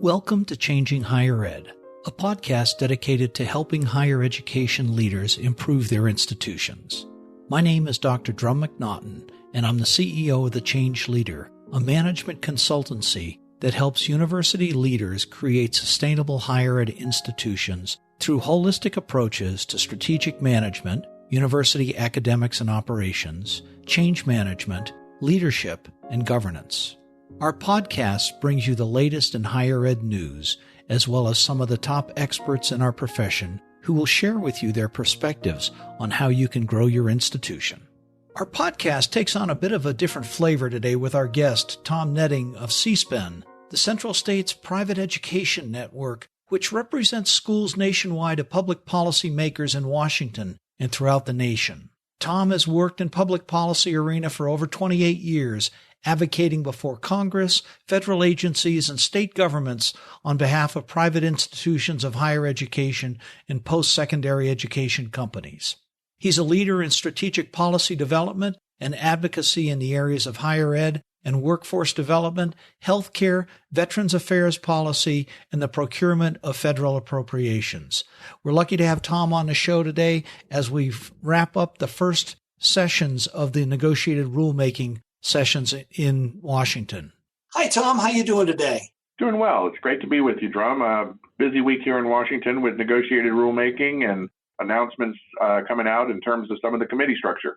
Welcome to Changing Higher Ed, a podcast dedicated to helping higher education leaders improve their institutions. My name is Dr. Drum McNaughton, and I'm the CEO of The Change Leader, a management consultancy that helps university leaders create sustainable higher ed institutions through holistic approaches to strategic management, university academics and operations, change management, leadership, and governance. Our podcast brings you the latest in higher ed news, as well as some of the top experts in our profession who will share with you their perspectives on how you can grow your institution. Our podcast takes on a bit of a different flavor today with our guest, Tom Netting of CSPEN, the Central States Private Education Network, which represents schools nationwide to public policy makers in Washington and throughout the nation. Tom has worked in public policy arena for over 28 years, advocating before Congress, federal agencies, and state governments on behalf of private institutions of higher education and post-secondary education companies. He's a leader in strategic policy development and advocacy in the areas of higher ed and workforce development, healthcare, veterans affairs policy, and the procurement of federal appropriations. We're lucky to have Tom on the show today as we wrap up the first sessions of the negotiated rulemaking sessions in Washington. Hi, Tom. How you doing today? Doing well. It's great to be with you, Drum. A busy week here in Washington with negotiated rulemaking and announcements coming out in terms of some of the committee structure.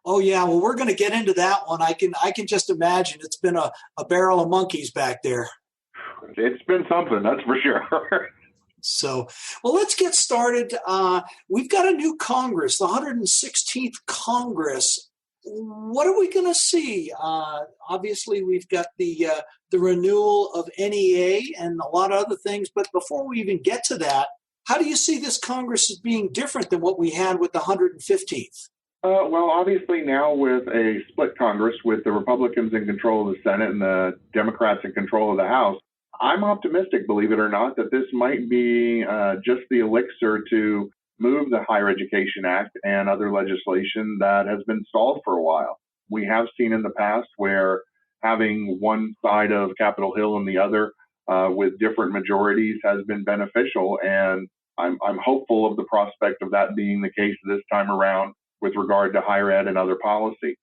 Oh, yeah. Well, we're going to get into that one. I can just imagine it's been a barrel of monkeys back there. It's been something, that's for sure. So, well, let's get started. We've got a new Congress, the 116th Congress. What are we going to see? Obviously, we've got the renewal of NEA and a lot of other things. But before we even get to that, how do you see this Congress as being different than what we had with the 115th? Well, obviously now with a split Congress with the Republicans in control of the Senate and the Democrats in control of the House, I'm optimistic, believe it or not, that this might be just the elixir to move the Higher Education Act and other legislation that has been stalled for a while. We have seen in the past where having one side of Capitol Hill and the other with different majorities has been beneficial, and I'm hopeful of the prospect of that being the case this time around with regard to higher ed and other policy.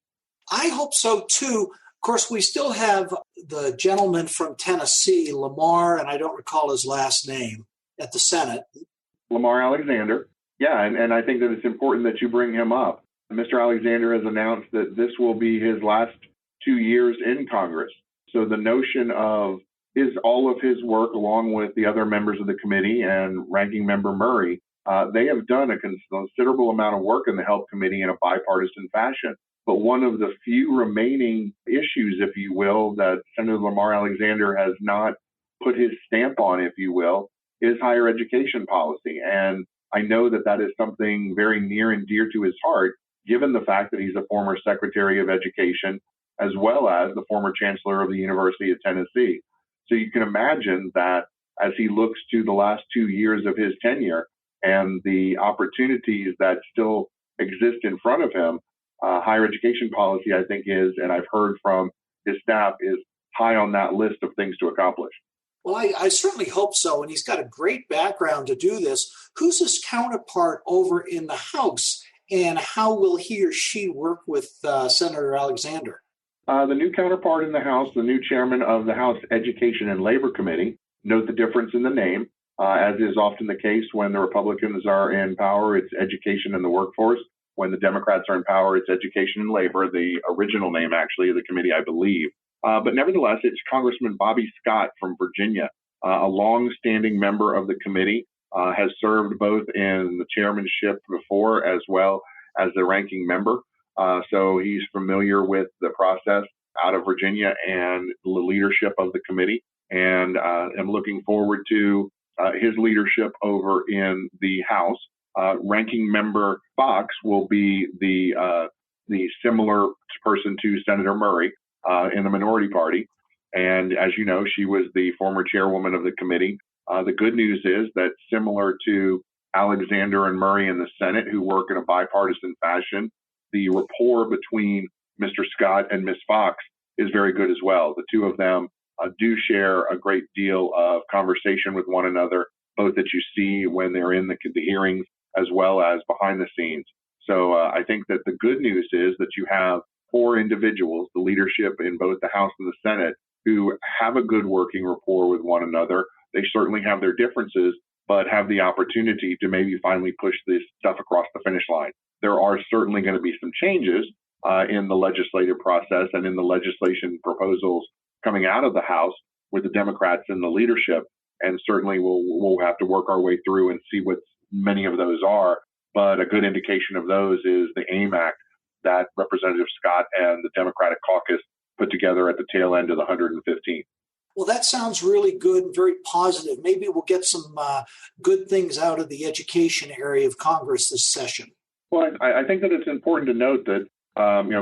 I hope so, too. Of course, we still have the gentleman from Tennessee, Lamar, and I don't recall his last name, at the Senate. Lamar Alexander. Yeah, and I think that it's important that you bring him up. Mr. Alexander has announced that this will be his last 2 years in Congress. So the notion of all of his work, along with the other members of the committee and Ranking Member Murray, they have done a considerable amount of work in the Health Committee in a bipartisan fashion. But one of the few remaining issues, if you will, that Senator Lamar Alexander has not put his stamp on, if you will, is higher education policy. And I know that that is something very near and dear to his heart, given the fact that he's a former Secretary of Education, as well as the former Chancellor of the University of Tennessee. So you can imagine that as he looks to the last 2 years of his tenure and the opportunities that still exist in front of him, higher education policy, I think is, and I've heard from his staff, is high on that list of things to accomplish. Well, I certainly hope so, and he's got a great background to do this. Who's his counterpart over in the House, and how will he or she work with Senator Alexander? The new counterpart in the House, the new chairman of the House Education and Labor Committee, note the difference in the name. As is often the case when the Republicans are in power, it's education and the workforce. When the Democrats are in power, it's education and labor, the original name, actually, of the committee, I believe. But nevertheless, it's Congressman Bobby Scott from Virginia, a long-standing member of the committee, has served both in the chairmanship before as well as the ranking member. So he's familiar with the process out of Virginia and the leadership of the committee. And I'm looking forward to his leadership over in the House. Ranking Member Fox will be the similar person to Senator Murray in the minority party. And as you know, she was the former chairwoman of the committee. The good news is that similar to Alexander and Murray in the Senate, who work in a bipartisan fashion, the rapport between Mr. Scott and Ms. Fox is very good as well. The two of them do share a great deal of conversation with one another, both that you see when they're in the hearings as well as behind the scenes. So I think that the good news is that you have 4 individuals, the leadership in both the House and the Senate, who have a good working rapport with one another. They certainly have their differences, but have the opportunity to maybe finally push this stuff across the finish line. There are certainly going to be some changes in the legislative process and in the legislation proposals coming out of the House with the Democrats in the leadership. And certainly we'll have to work our way through and see what many of those are. But a good indication of those is the AMAC that Representative Scott and the Democratic caucus put together at the tail end of the 115th. Well, that sounds really good and very positive. Maybe we'll get some good things out of the education area of Congress this session. Well, I think that it's important to note that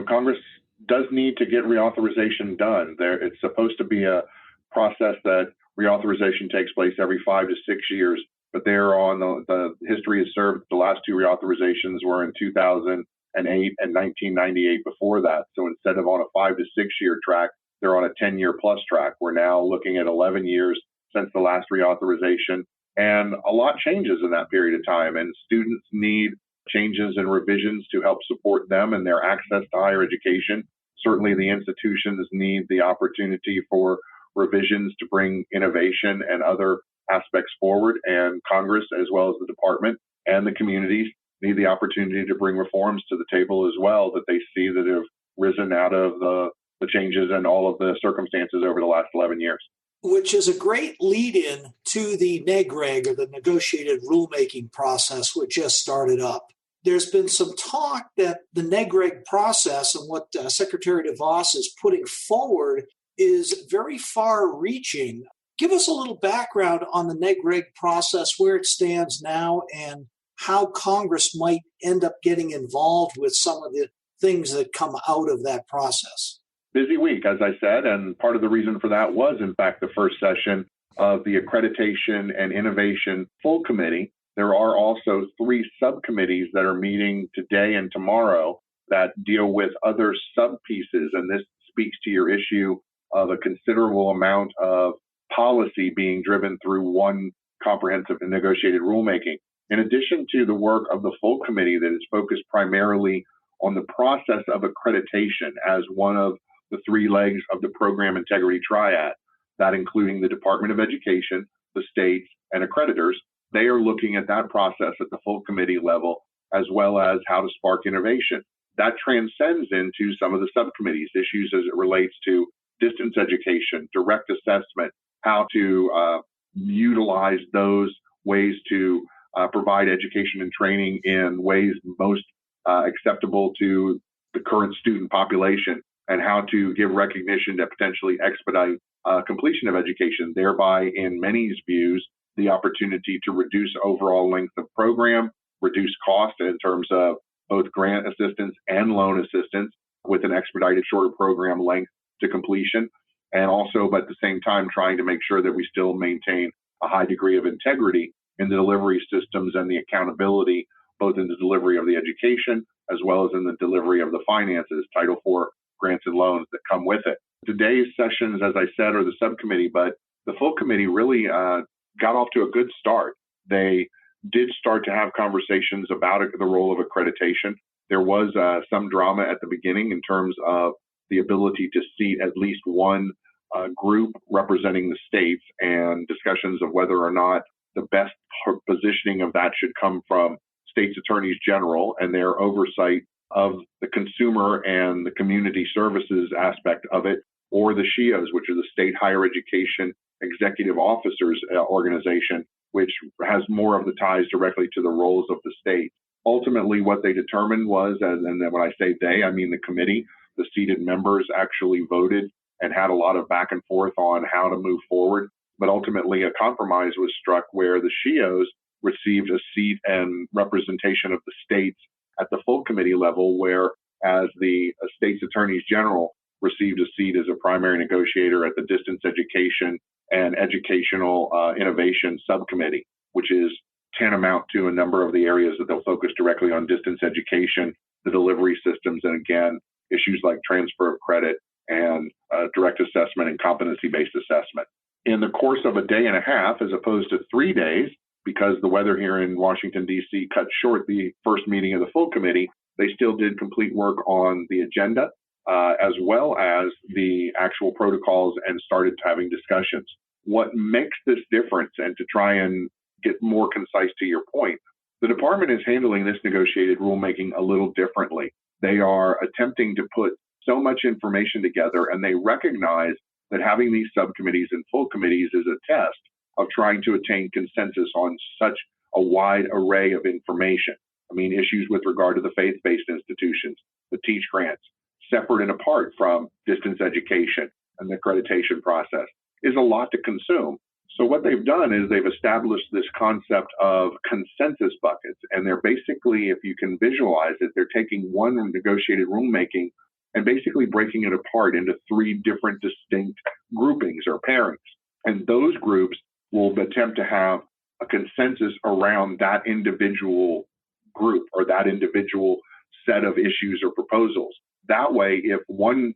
Congress does need to get reauthorization done. It's supposed to be a process that reauthorization takes place every 5 to 6 years. But the history has served. The last 2 reauthorizations were in 2008 and 1998 before that. So instead of on a 5 to 6 year track, they're on a 10-year plus track. We're now looking at 11 years since the last reauthorization, and a lot changes in that period of time. And students need changes and revisions to help support them and their access to higher education. Certainly the institutions need the opportunity for revisions to bring innovation and other aspects forward, and Congress, as well as the department and the communities, need the opportunity to bring reforms to the table as well that they see that have risen out of the changes and all of the circumstances over the last 11 years. Which is a great lead-in to the NEGREG, or the Negotiated Rulemaking process, which just started up. There's been some talk that the NEGREG process and what Secretary DeVos is putting forward is very far-reaching. Give us a little background on the NEGREG process, where it stands now, and how Congress might end up getting involved with some of the things that come out of that process. Busy week, as I said, and part of the reason for that was, in fact, the first session of the Accreditation and Innovation Full Committee. There are also 3 subcommittees that are meeting today and tomorrow that deal with other sub-pieces, and this speaks to your issue of a considerable amount of policy being driven through one comprehensive and negotiated rulemaking. In addition to the work of the full committee that is focused primarily on the process of accreditation as one of the 3 legs of the program integrity triad, that including the Department of Education, the states, and accreditors, they are looking at that process at the full committee level, as well as how to spark innovation. That transcends into some of the subcommittees, issues as it relates to distance education, direct assessment, how to utilize those ways to provide education and training in ways most acceptable to the current student population, and how to give recognition to potentially expedite completion of education, thereby, in many's views, the opportunity to reduce overall length of program, reduce cost in terms of both grant assistance and loan assistance with an expedited shorter program length to completion, and also, but at the same time, trying to make sure that we still maintain a high degree of integrity in the delivery systems and the accountability, both in the delivery of the education as well as in the delivery of the finances, Title IV grants and loans that come with it. Today's sessions, as I said, are the subcommittee, but the full committee really got off to a good start. They did start to have conversations about the role of accreditation. There was some drama at the beginning in terms of the ability to seat at least one group representing the states, and discussions of whether or not the best positioning of that should come from states' attorneys general and their oversight of the consumer and the community services aspect of it, or the SHIOs, which are the State Higher Education Executive Officers Organization, which has more of the ties directly to the roles of the state. Ultimately, what they determined was, and when I say they, I mean the committee, the seated members actually voted and had a lot of back and forth on how to move forward. But ultimately, a compromise was struck where the SHIOs received a seat and representation of the states at the full committee level, whereas the state's attorneys general received a seat as a primary negotiator at the Distance Education and Educational Innovation Subcommittee, which is tantamount to a number of the areas that they'll focus directly on: distance education, the delivery systems, and again, issues like transfer of credit and direct assessment and competency-based assessment. In the course of a day and a half, as opposed to 3 days, because the weather here in Washington, D.C. cut short the first meeting of the full committee, they still did complete work on the agenda, as well as the actual protocols, and started having discussions. What makes this difference, and to try and get more concise to your point, the department is handling this negotiated rulemaking a little differently. They are attempting to put so much information together, and they recognize that having these subcommittees and full committees is a test of trying to attain consensus on such a wide array of information. I mean, issues with regard to the faith-based institutions, the teach grants, separate and apart from distance education and the accreditation process, is a lot to consume. So what they've done is they've established this concept of consensus buckets. And they're basically, if you can visualize it, they're taking one negotiated rulemaking and basically breaking it apart into 3 different distinct groupings or pairings. And those groups will attempt to have a consensus around that individual group or that individual set of issues or proposals. That way, if one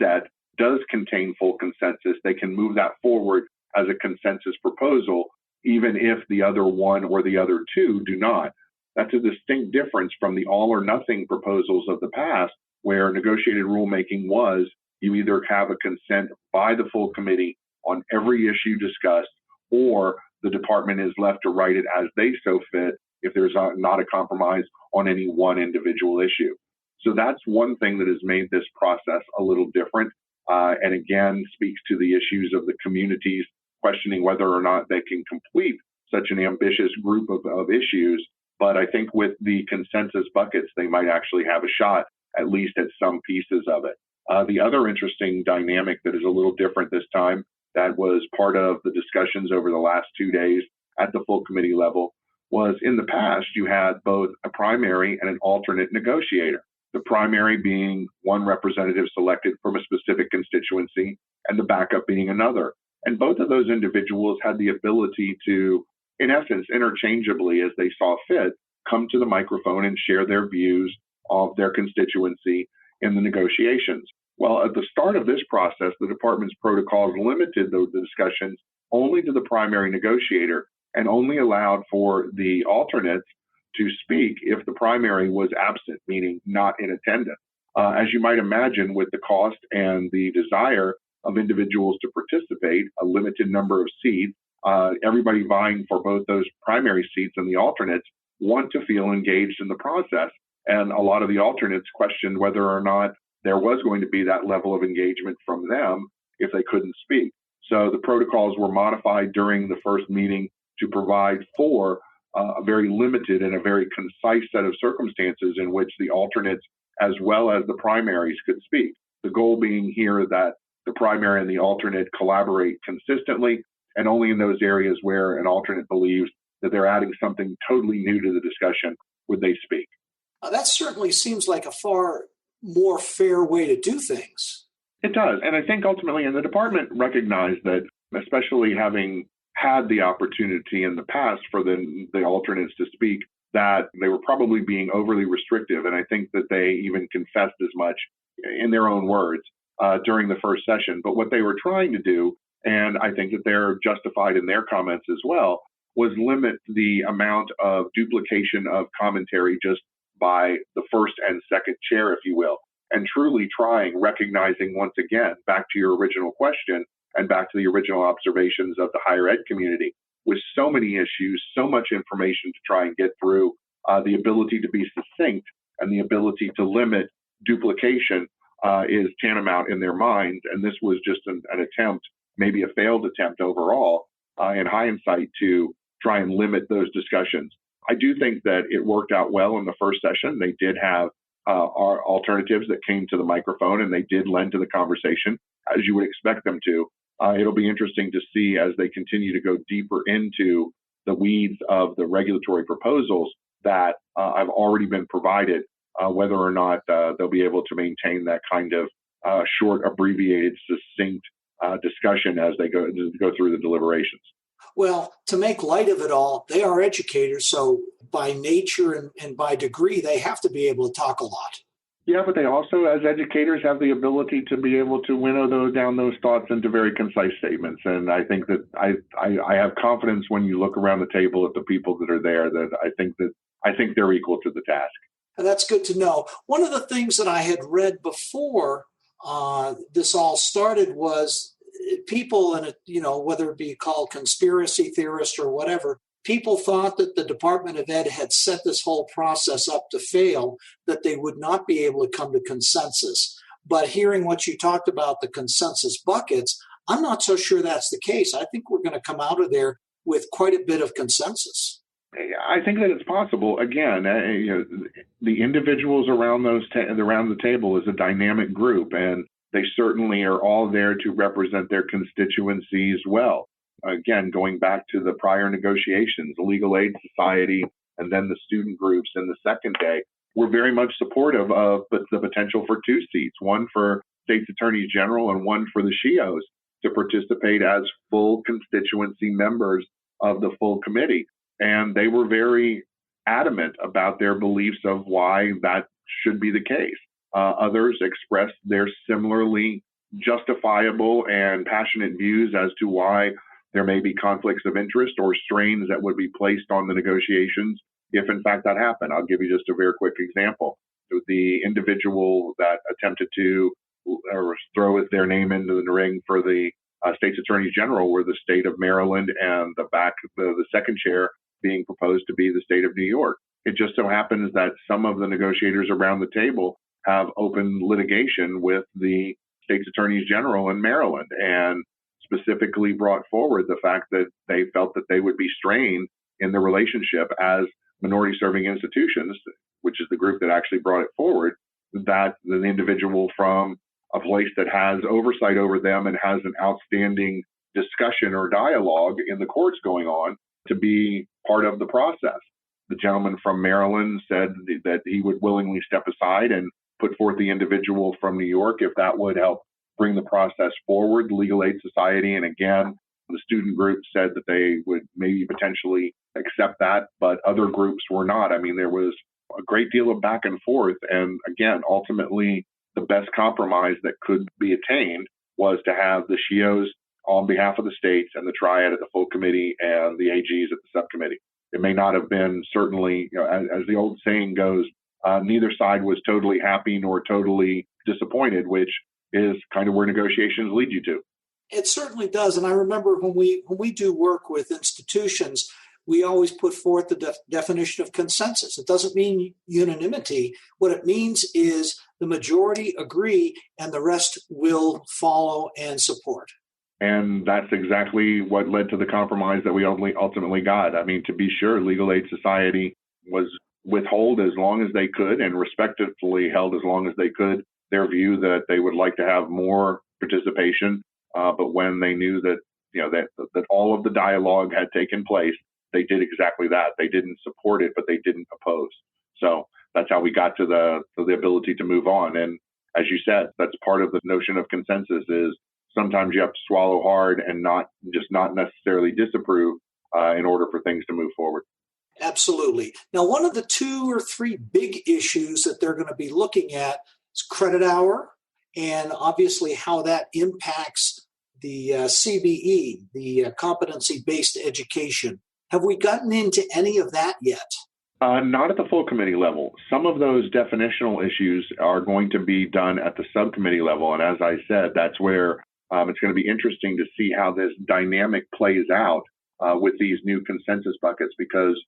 set does contain full consensus, they can move that forward as a consensus proposal, even if the other one or the other 2 do not. That's a distinct difference from the all or nothing proposals of the past, where negotiated rulemaking was you either have a consent by the full committee on every issue discussed, or the department is left to write it as they so fit if there's not a compromise on any one individual issue. So that's one thing that has made this process a little different, and again speaks to the issues of the communities questioning whether or not they can complete such an ambitious group of issues. But I think with the consensus buckets, they might actually have a shot, at least at some pieces of it. The other interesting dynamic that is a little different this time, that was part of the discussions over the last 2 days at the full committee level, was in the past, you had both a primary and an alternate negotiator. The primary being one representative selected from a specific constituency, and the backup being another. And both of those individuals had the ability to, in essence, interchangeably, as they saw fit, come to the microphone and share their views of their constituency in the negotiations. Well, at the start of this process, the department's protocols limited the discussions only to the primary negotiator and only allowed for the alternates to speak if the primary was absent, meaning not in attendance. As you might imagine, with the cost and the desire of individuals to participate, a limited number of seats, everybody vying for both those primary seats and the alternates want to feel engaged in the process. And a lot of the alternates questioned whether or not there was going to be that level of engagement from them if they couldn't speak. So the protocols were modified during the first meeting to provide for a very limited and a very concise set of circumstances in which the alternates as well as the primaries could speak. The goal being here that the primary and the alternate collaborate consistently, and only in those areas where an alternate believes that they're adding something totally new to the discussion would they speak. That certainly seems like a far more fair way to do things. It does. And I think ultimately, and the department recognized that, especially having had the opportunity in the past for the alternates to speak, that they were probably being overly restrictive. And I think that they even confessed as much in their own words during the first session. But what they were trying to do, and I think that they're justified in their comments as well, was limit the amount of duplication of commentary just by the first and second chair, if you will, and truly recognizing once again, back to your original question and back to the original observations of the higher ed community, with so many issues, so much information to try and get through, the ability to be succinct and the ability to limit duplication is tantamount in their minds. And this was just an attempt, maybe a failed attempt overall, in hindsight, to try and limit those discussions. I do think that it worked out well in the first session. They did have our alternatives that came to the microphone, and they did lend to the conversation, as you would expect them to. It'll be interesting to see as they continue to go deeper into the weeds of the regulatory proposals that have already been provided, whether or not they'll be able to maintain that kind of short, abbreviated, succinct discussion as they go through the deliberations. Well, to make light of it all, they are educators, so by nature and by degree, they have to be able to talk a lot. Yeah, but they also, as educators, have the ability to be able to winnow down those thoughts into very concise statements. And I think that I have confidence when you look around the table at the people that are there that I think they're equal to the task. And that's good to know. One of the things that I had read before this all started was people, and whether it be called conspiracy theorists or whatever, people thought that the Department of Ed had set this whole process up to fail, that they would not be able to come to consensus. But hearing what you talked about, the consensus buckets, I'm not so sure that's the case. I think we're going to come out of there with quite a bit of consensus. I think that it's possible. Again, the individuals around around the table is a dynamic group, and they certainly are all there to represent their constituencies well. Again, going back to the prior negotiations, the Legal Aid Society, and then the student groups in the second day, we're very much supportive of the potential for 2 seats, one for state's attorneys general and one for the SHIOs to participate as full constituency members of the full committee. And they were very adamant about their beliefs of why that should be the case. Others expressed their similarly justifiable and passionate views as to why there may be conflicts of interest or strains that would be placed on the negotiations if, in fact, that happened. I'll give you just a very quick example. The individual that attempted to throw their name into the ring for the state's attorneys general were the state of Maryland, and the second chair being proposed to be the state of New York. It just so happens that some of the negotiators around the table have open litigation with the state's attorneys general in Maryland, and specifically brought forward the fact that they felt that they would be strained in the relationship as minority serving institutions, which is the group that actually brought it forward, that the individual from a place that has oversight over them and has an outstanding discussion or dialogue in the courts going on to be part of the process. The gentleman from Maryland said that he would willingly step aside and put forth the individual from New York if that would help bring the process forward. The Legal Aid Society, and again, the student group said that they would maybe potentially accept that, but other groups were not. I mean, there was a great deal of back and forth. And again, ultimately, the best compromise that could be attained was to have the SHIOs on behalf of the states and the triad at the full committee and the AGs at the subcommittee. It may not have been, certainly, as the old saying goes, neither side was totally happy nor totally disappointed, which is kind of where negotiations lead you to. It certainly does. And I remember when we do work with institutions, we always put forth the definition of consensus. It doesn't mean unanimity. What it means is the majority agree and the rest will follow and support. And that's exactly what led to the compromise that we ultimately got. I mean, to be sure, Legal Aid Society was withhold as long as they could and respectively held as long as they could their view that they would like to have more participation. But when they knew that, that all of the dialogue had taken place, they did exactly that. They didn't support it, but they didn't oppose. So that's how we got to the ability to move on. And as you said, that's part of the notion of consensus is sometimes you have to swallow hard and not necessarily disapprove in order for things to move forward. Absolutely. Now, one of the 2 or 3 big issues that they're going to be looking at is credit hour, and obviously how that impacts the CBE, the competency-based education. Have we gotten into any of that yet? Not at the full committee level. Some of those definitional issues are going to be done at the subcommittee level. And as I said, that's where it's going to be interesting to see how this dynamic plays out with these new consensus buckets, because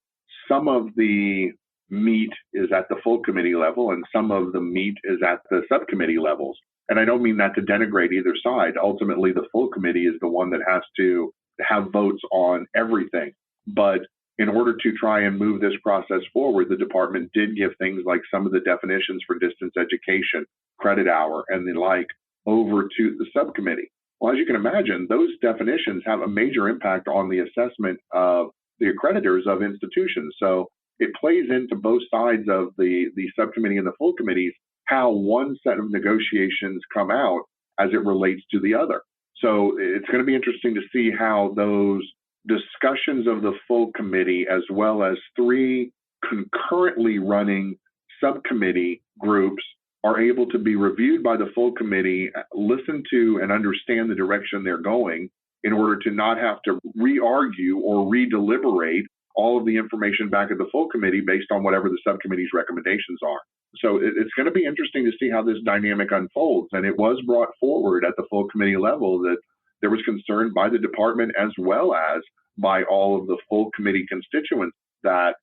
some of the meat is at the full committee level and some of the meat is at the subcommittee levels. And I don't mean that to denigrate either side. Ultimately, the full committee is the one that has to have votes on everything. But in order to try and move this process forward, the department did give things like some of the definitions for distance education, credit hour, and the like over to the subcommittee. Well, as you can imagine, those definitions have a major impact on the assessment of the accreditors of institutions. So it plays into both sides of the subcommittee and the full committees how one set of negotiations come out as it relates to the other. So it's going to be interesting to see how those discussions of the full committee, as well as 3 concurrently running subcommittee groups are able to be reviewed by the full committee, listen to and understand the direction they're going in order to not have to re-argue or re-deliberate all of the information back at the full committee based on whatever the subcommittee's recommendations are. So it's going to be interesting to see how this dynamic unfolds. And it was brought forward at the full committee level that there was concern by the department as well as by all of the full committee constituents that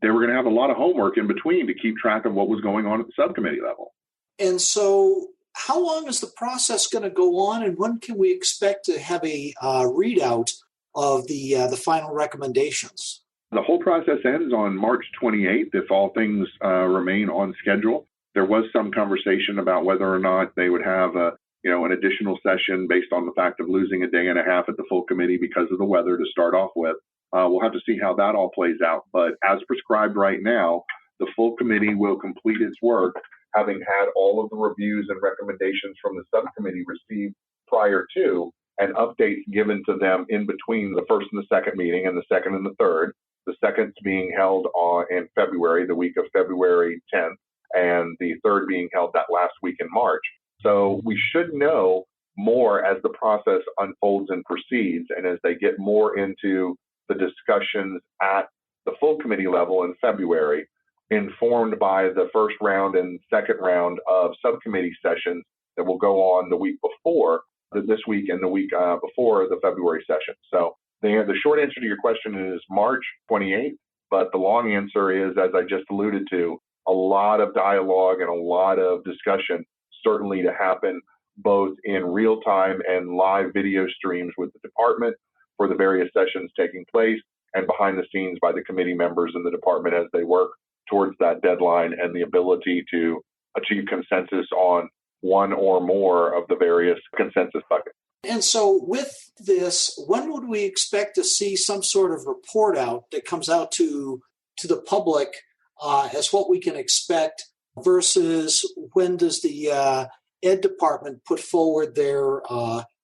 they were going to have a lot of homework in between to keep track of what was going on at the subcommittee level. And so how long is the process going to go on, and when can we expect to have a readout of the final recommendations? The whole process ends on March 28th if all things remain on schedule. There was some conversation about whether or not they would have an additional session based on the fact of losing a day and a half at the full committee because of the weather to start off with. We'll have to see how that all plays out. But as prescribed right now, the full committee will complete its work, having had all of the reviews and recommendations from the subcommittee received prior to, and updates given to them in between the first and the second meeting and the second and the third. The second being held in February, the week of February 10th, and the third being held that last week in March. So we should know more as the process unfolds and proceeds, and as they get more into the discussions at the full committee level in February, informed by the first round and second round of subcommittee sessions that will go on the week before, this week and the week before the February session. So the short answer to your question is March 28th, but the long answer is, as I just alluded to, a lot of dialogue and a lot of discussion certainly to happen both in real time and live video streams with the department for the various sessions taking place, and behind the scenes by the committee members in the department as they work towards that deadline and the ability to achieve consensus on one or more of the various consensus buckets. And so with this, when would we expect to see some sort of report out that comes out to the public as what we can expect, versus when does the Ed Department put forward their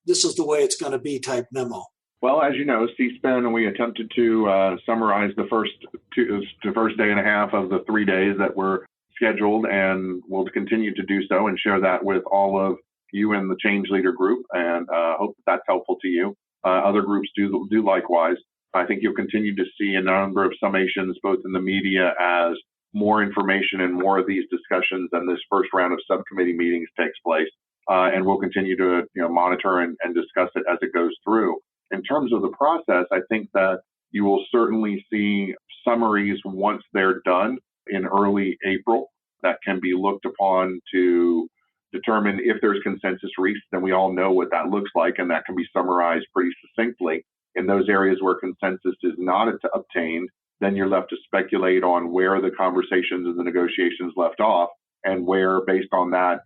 this is the way it's going to be type memo? Well, as you know, CSPEN, we attempted to summarize the first day and a half of the 3 days that were scheduled, and we'll continue to do so and share that with all of you in the Change Leader group, and hope that's helpful to you. Other groups do likewise. I think you'll continue to see a number of summations, both in the media, as more information and more of these discussions and this first round of subcommittee meetings takes place. And we'll continue to monitor and discuss it as it goes through. In terms of the process, I think that you will certainly see summaries once they're done in early April that can be looked upon to determine if there's consensus reached. Then we all know what that looks like, and that can be summarized pretty succinctly. In those areas where consensus is not obtained, then you're left to speculate on where the conversations and the negotiations left off, and where, based on that,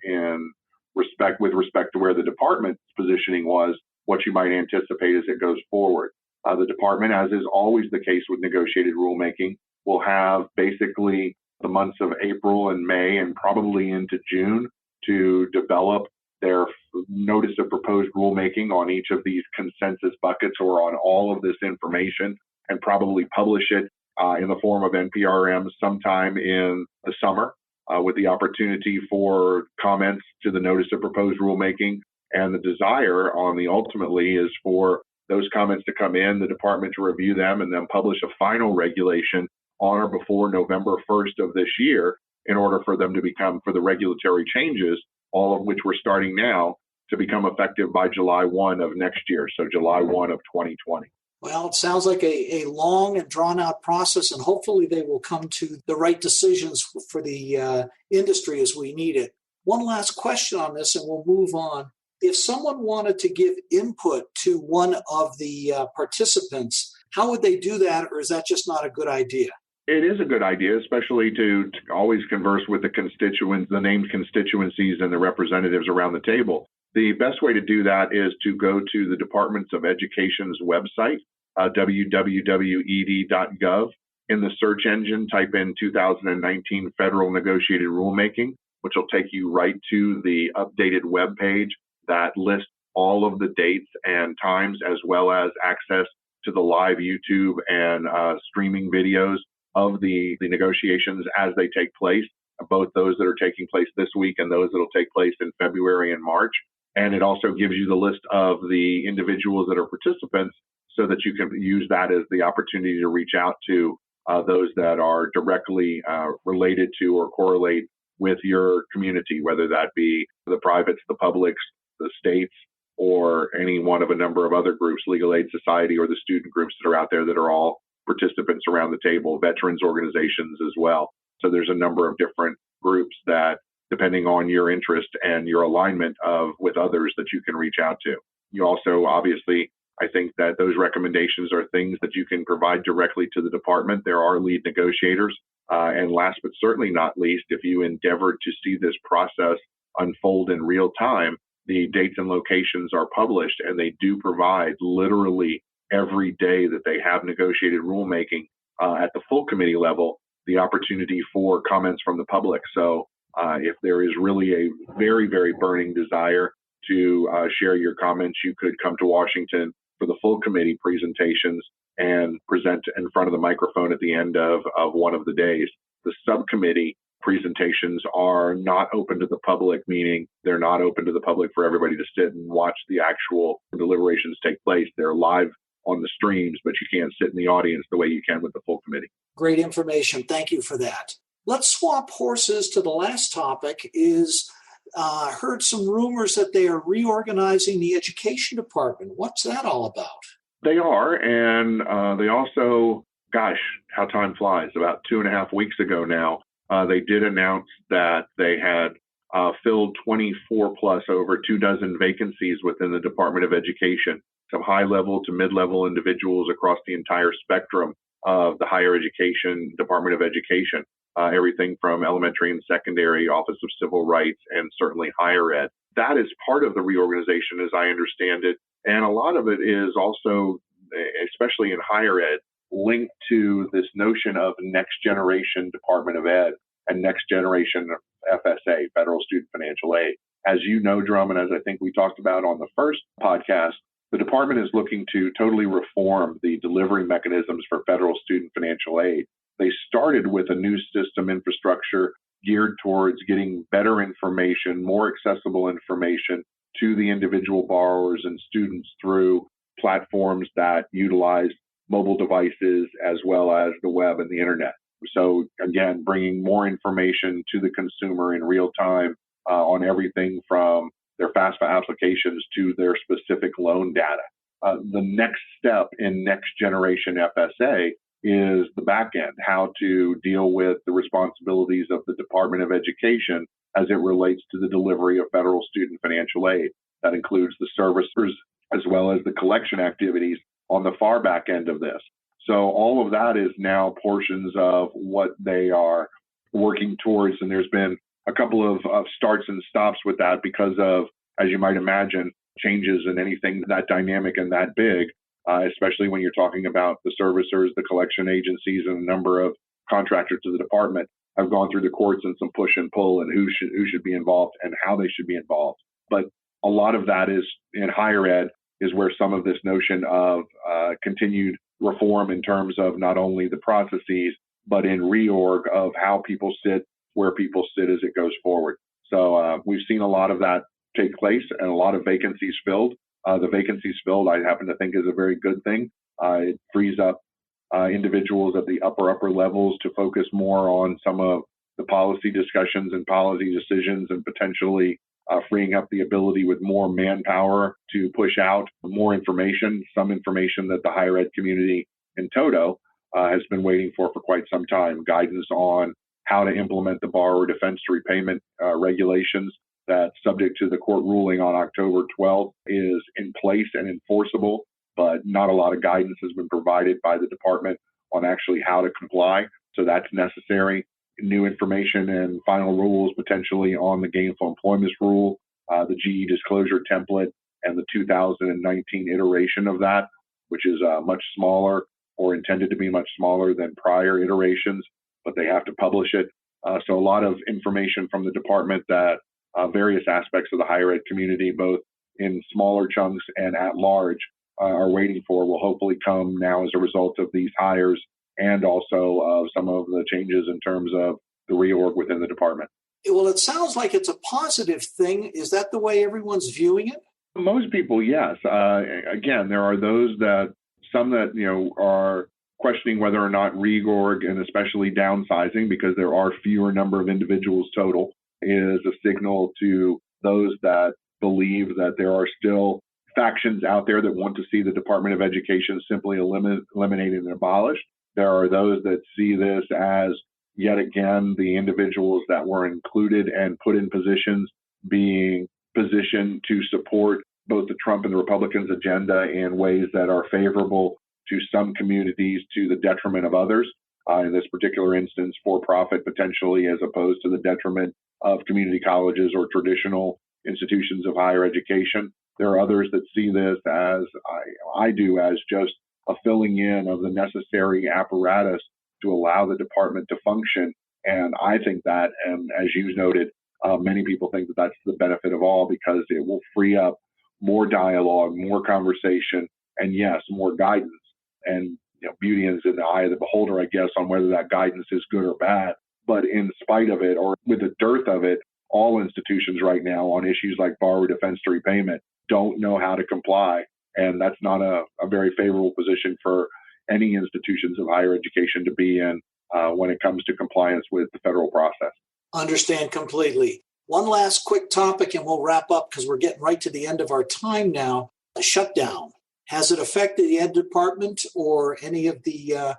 with respect to where the department's positioning was, what you might anticipate as it goes forward. The department, as is always the case with negotiated rulemaking, will have basically the months of April and May and probably into June to develop their notice of proposed rulemaking on each of these consensus buckets or on all of this information, and probably publish it in the form of NPRM sometime in the summer, with the opportunity for comments to the notice of proposed rulemaking. And the desire ultimately is for those comments to come in, the department to review them, and then publish a final regulation on or before November 1st of this year, in order for them to become, for the regulatory changes, all of which we're starting now, to become effective by July 1 of next year, so July 1 of 2020. Well, it sounds like a long and drawn-out process, and hopefully they will come to the right decisions for the industry as we need it. One last question on this, and we'll move on. If someone wanted to give input to one of the participants, how would they do that, or is that just not a good idea? It is a good idea, especially to always converse with the constituents, the named constituencies, and the representatives around the table. The best way to do that is to go to the Departments of Education's website, www.ed.gov. In the search engine, type in 2019 Federal Negotiated Rulemaking, which will take you right to the updated web page that lists all of the dates and times, as well as access to the live YouTube and streaming videos of the negotiations as they take place. both those that are taking place this week and those that will take place in February and March. And it also gives you the list of the individuals that are participants so that you can use that as the opportunity to reach out to those that are directly related to or correlate with your community, whether that be the privates, the publics, the states, or any one of a number of other groups, Legal Aid Society or the student groups that are out there that are all participants around the table, veterans organizations as well. So there's a number of different groups that, depending on your interest and your alignment with others, that you can reach out to. You also, obviously, I think that those recommendations are things that you can provide directly to the department. There are lead negotiators. And last but certainly not least, if you endeavored to see this process unfold in real time, the dates and locations are published, and they do provide literally every day that they have negotiated rulemaking at the full committee level, the opportunity for comments from the public. So if there is really a very, very burning desire to share your comments, you could come to Washington for the full committee presentations and present in front of the microphone at the end of one of the days. The subcommittee presentations are not open to the public, meaning they're not open to the public for everybody to sit and watch the actual deliberations take place. They're live on the streams, but you can't sit in the audience the way you can with the full committee. Great information. Thank you for that. Let's swap horses to the last topic. Heard some rumors that they are reorganizing the education department. What's that all about? They are, and they also, gosh, how time flies. About 2.5 weeks ago now, they did announce that they had filled 24 plus over 24 vacancies within the Department of Education, some high-level to mid-level individuals across the entire spectrum of the higher education, Department of Education, everything from elementary and secondary, Office of Civil Rights, and certainly higher ed. That is part of the reorganization, as I understand it. And a lot of it is also, especially in higher ed, linked to this notion of next generation Department of Ed and next generation FSA, Federal Student Financial Aid. As you know, Drum, and as I think we talked about on the first podcast, the department is looking to totally reform the delivery mechanisms for federal student financial aid. They started with a new system infrastructure geared towards getting better information, more accessible information to the individual borrowers and students through platforms that utilize mobile devices as well as the web and the internet. So again, bringing more information to the consumer in real time on everything from their FAFSA applications to their specific loan data. The next step in next generation FSA is the back end, how to deal with the responsibilities of the Department of Education as it relates to the delivery of federal student financial aid. That includes the servicers as well as the collection activities on the far back end of this. So all of that is now portions of what they are working towards. And there's been a couple of starts and stops with that because of, as you might imagine, changes in anything that dynamic and that big, especially when you're talking about the servicers, the collection agencies, and a number of contractors to the department have gone through the courts and some push and pull and who should be involved and how they should be involved. But a lot of that is in higher ed is where some of this notion of continued reform in terms of not only the processes, but in reorg of how people sit, where people sit as it goes forward. So we've seen a lot of that take place and a lot of vacancies filled. The vacancies filled, I happen to think, is a very good thing. It frees up individuals at the upper levels to focus more on some of the policy discussions and policy decisions and potentially freeing up the ability with more manpower to push out more information, some information that the higher ed community in toto has been waiting for quite some time, guidance on how to implement the borrower defense to repayment regulations that, subject to the court ruling on October 12th, is in place and enforceable, but not a lot of guidance has been provided by the department on actually how to comply. So that's necessary. New information and final rules potentially on the gainful employment rule, the GE disclosure template, and the 2019 iteration of that, which is much smaller or intended to be much smaller than prior iterations, but they have to publish it. So a lot of information from the department that various aspects of the higher ed community, both in smaller chunks and at large, are waiting for will hopefully come now as a result of these hires and also of some of the changes in terms of the reorg within the department. Well, it sounds like it's a positive thing. Is that the way everyone's viewing it? Most people, yes. Again, there are some that are questioning whether or not reorg, and especially downsizing, because there are fewer number of individuals total, is a signal to those that believe that there are still factions out there that want to see the Department of Education simply eliminated and abolished. There are those that see this as, yet again, the individuals that were included and put in positions being positioned to support both the Trump and the Republicans' agenda in ways that are favorable to some communities to the detriment of others. In this particular instance, for-profit potentially, as opposed to the detriment of community colleges or traditional institutions of higher education. There are others that see this as, I do, as just a filling in of the necessary apparatus to allow the department to function. And I think that, and as you noted, many people think that that's the benefit of all, because it will free up more dialogue, more conversation, and yes, more guidance. And beauty is in the eye of the beholder, I guess, on whether that guidance is good or bad. But in spite of it, or with the dearth of it, all institutions right now on issues like borrower defense to repayment don't know how to comply. And that's not a very favorable position for any institutions of higher education to be in when it comes to compliance with the federal process. Understand completely. One last quick topic and we'll wrap up because we're getting right to the end of our time now. A shutdown. Has it affected the Ed department or any of the,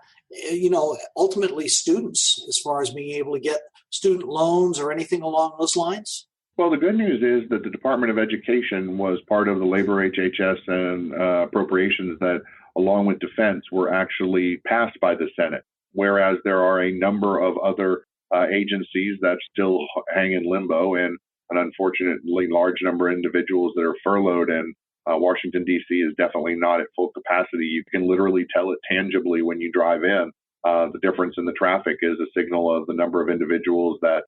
ultimately students as far as being able to get student loans or anything along those lines? Well, the good news is that the Department of Education was part of the labor HHS and appropriations that, along with defense, were actually passed by the Senate, whereas there are a number of other agencies that still hang in limbo, and an unfortunately large number of individuals that are furloughed, and Washington, D.C. is definitely not at full capacity. You can literally tell it tangibly when you drive in. The difference in the traffic is a signal of the number of individuals that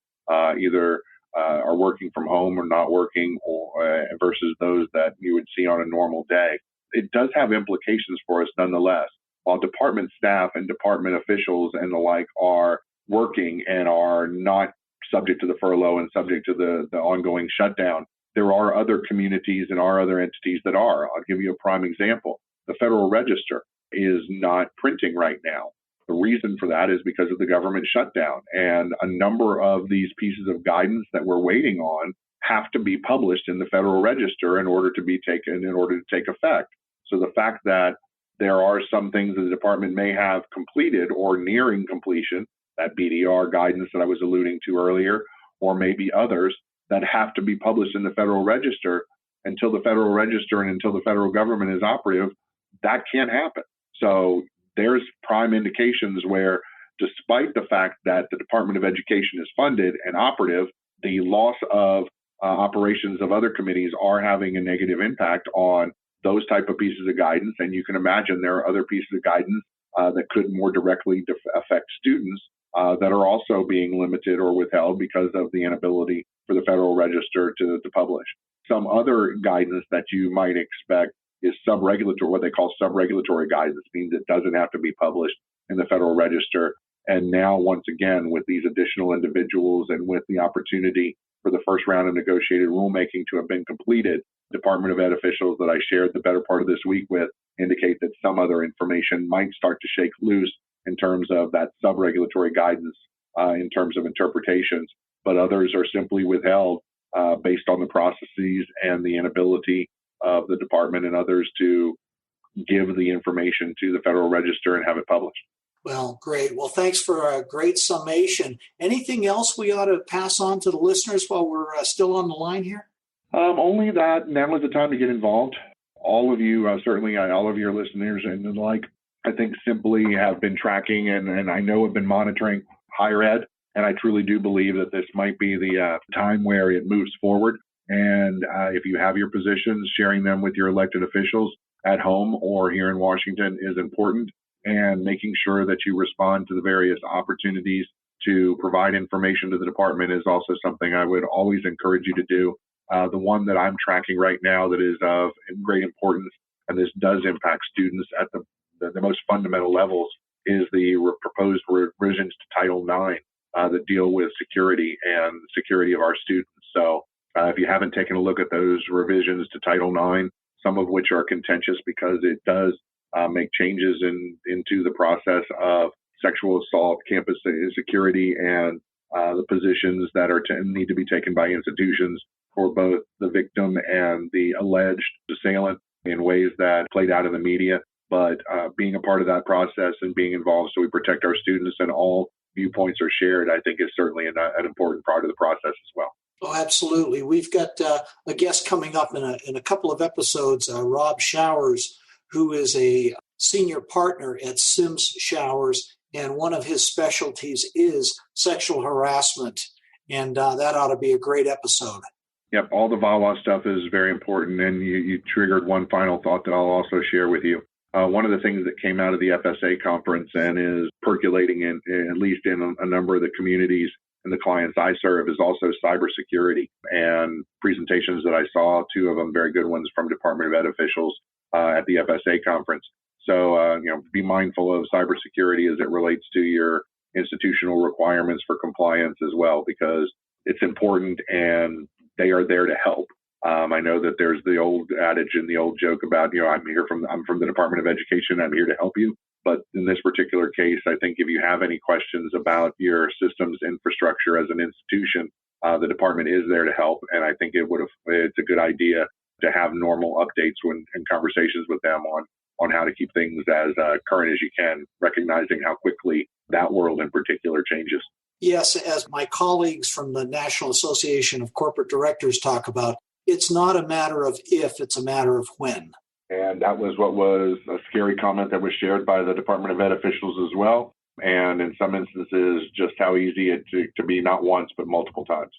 either are working from home or not working, or versus those that you would see on a normal day. It does have implications for us nonetheless. While department staff and department officials and the like are working and are not subject to the furlough and subject to the ongoing shutdown, there are other communities and are other entities that are. I'll give you a prime example. The Federal Register is not printing right now. The reason for that is because of the government shutdown. And a number of these pieces of guidance that we're waiting on have to be published in the Federal Register in order to take effect. So the fact that there are some things that the department may have completed or nearing completion, that BDR guidance that I was alluding to earlier, or maybe others that have to be published in the Federal Register, until the Federal Register and until the federal government is operative, that can't happen. So there's prime indications where, despite the fact that the Department of Education is funded and operative, the loss of operations of other committees are having a negative impact on those type of pieces of guidance. And you can imagine there are other pieces of guidance that could more directly affect students that are also being limited or withheld because of the inability for the Federal Register to publish. Some other guidance that you might expect is sub-regulatory, what they call sub-regulatory guidance, means it doesn't have to be published in the Federal Register. And now, once again, with these additional individuals and with the opportunity for the first round of negotiated rulemaking to have been completed, Department of Ed officials that I shared the better part of this week with indicate that some other information might start to shake loose in terms of that sub-regulatory guidance in terms of interpretations, but others are simply withheld based on the processes and the inability of the department and others to give the information to the Federal Register and have it published. Well, great. Well, thanks for a great summation. Anything else we ought to pass on to the listeners while we're still on the line here? Only that now is the time to get involved. All of you, certainly all of your listeners and the like, I think simply have been tracking and I know have been monitoring higher ed. And I truly do believe that this might be the time where it moves forward. And if you have your positions, sharing them with your elected officials at home or here in Washington is important. And making sure that you respond to the various opportunities to provide information to the department is also something I would always encourage you to do. The one that I'm tracking right now that is of great importance, and this does impact students at the most fundamental levels, is the proposed revisions to Title IX. that deal with security and the security of our students. So if you haven't taken a look at those revisions to Title IX, some of which are contentious because it does make changes into the process of sexual assault, campus security, and the positions that need to be taken by institutions for both the victim and the alleged assailant in ways that played out in the media. But being a part of that process and being involved so we protect our students and all viewpoints are shared, I think is certainly an important part of the process as well. Oh, absolutely. We've got a guest coming up in a couple of episodes, Rob Showers, who is a senior partner at Sims Showers, and one of his specialties is sexual harassment, and that ought to be a great episode. Yep, all the VAWA stuff is very important, and you triggered one final thought that I'll also share with you. One of the things that came out of the FSA conference and is percolating at least in a number of the communities and the clients I serve is also cybersecurity, and presentations that I saw, two of them very good ones from Department of Ed officials at the FSA conference. So, be mindful of cybersecurity as it relates to your institutional requirements for compliance as well, because it's important and they are there to help. I know that there's the old adage and the old joke about, I'm from the Department of Education, I'm here to help you. But in this particular case, I think if you have any questions about your systems infrastructure as an institution, the department is there to help. And I think it's a good idea to have normal updates and conversations with them on how to keep things as current as you can, recognizing how quickly that world in particular changes. Yes, as my colleagues from the National Association of Corporate Directors talk about, it's not a matter of if, it's a matter of when. And that was what was a scary comment that was shared by the Department of Ed officials as well. And in some instances, just how easy it to be not once, but multiple times.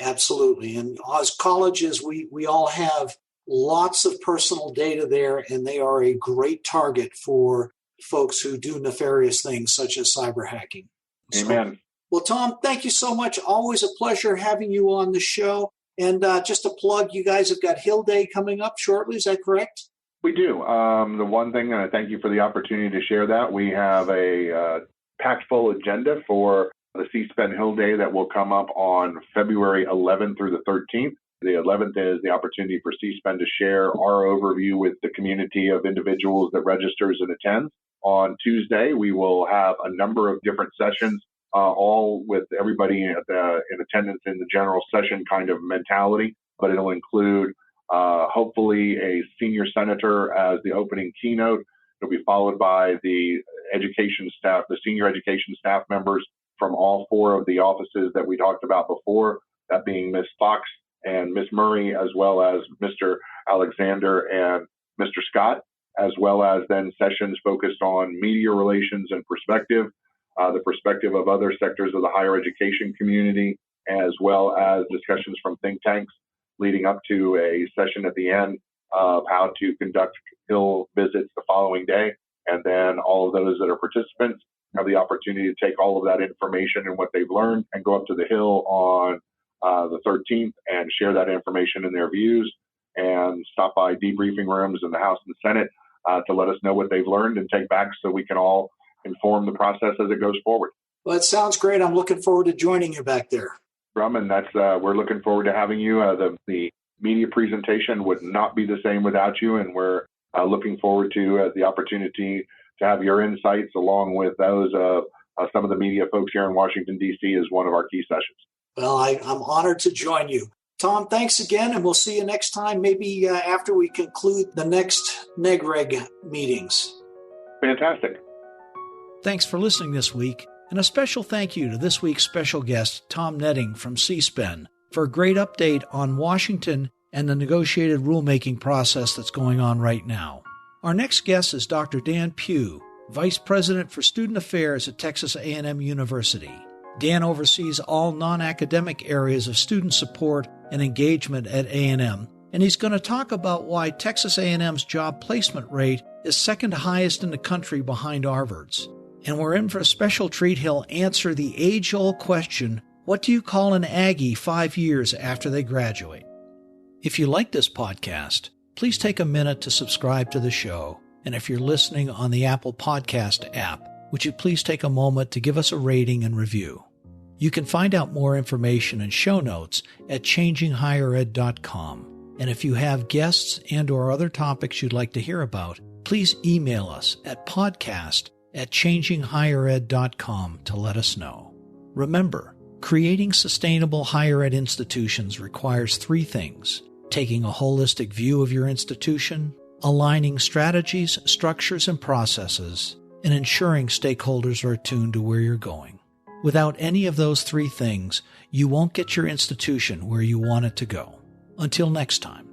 Absolutely. And as colleges, we all have lots of personal data there, and they are a great target for folks who do nefarious things such as cyber hacking. Amen. Well, Tom, thank you so much. Always a pleasure having you on the show. And just a plug, you guys have got Hill Day coming up shortly. Is that correct? We do. The one thing, and I thank you for the opportunity to share that, we have a packed full agenda for the CSPEN Hill Day that will come up on February 11th through the 13th. The 11th is the opportunity for CSPEN to share our overview with the community of individuals that registers and attends. On Tuesday, we will have a number of different sessions, all with everybody in attendance in the general session kind of mentality, but it'll include hopefully a senior senator as the opening keynote. It'll be followed by the education staff, the senior education staff members from all four of the offices that we talked about before, that being Ms. Fox and Ms. Murray, as well as Mr. Alexander and Mr. Scott, as well as then sessions focused on media relations and perspective, the perspective of other sectors of the higher education community, as well as discussions from think tanks, leading up to a session at the end of how to conduct Hill visits the following day. And then all of those that are participants have the opportunity to take all of that information and what they've learned and go up to the Hill on the 13th and share that information and their views, and stop by debriefing rooms in the House and Senate to let us know what they've learned and take back so we can all inform the process as it goes forward. Well, it sounds great. I'm looking forward to joining you back there. And that's we're looking forward to having you. The media presentation would not be the same without you, and we're looking forward to the opportunity to have your insights along with those of some of the media folks here in Washington, D.C. as one of our key sessions. Well, I'm honored to join you. Tom, thanks again, and we'll see you next time, maybe after we conclude the next NEGREG meetings. Fantastic. Thanks for listening this week, and a special thank you to this week's special guest, Tom Netting from CSPEN, for a great update on Washington and the negotiated rulemaking process that's going on right now. Our next guest is Dr. Dan Pugh, Vice President for Student Affairs at Texas A&M University. Dan oversees all non-academic areas of student support and engagement at A&M, and he's going to talk about why Texas A&M's job placement rate is second highest in the country behind Harvard's. And we're in for a special treat. He'll answer the age-old question, what do you call an Aggie 5 years after they graduate? If you like this podcast, please take a minute to subscribe to the show. And if you're listening on the Apple Podcast app, would you please take a moment to give us a rating and review? You can find out more information and show notes at changinghighered.com. And if you have guests and/or other topics you'd like to hear about, please email us at podcast@changinghighered.com to let us know. Remember, creating sustainable higher ed institutions requires 3 things: taking a holistic view of your institution, aligning strategies, structures, and processes, and ensuring stakeholders are attuned to where you're going. Without any of those 3 things, you won't get your institution where you want it to go. Until next time.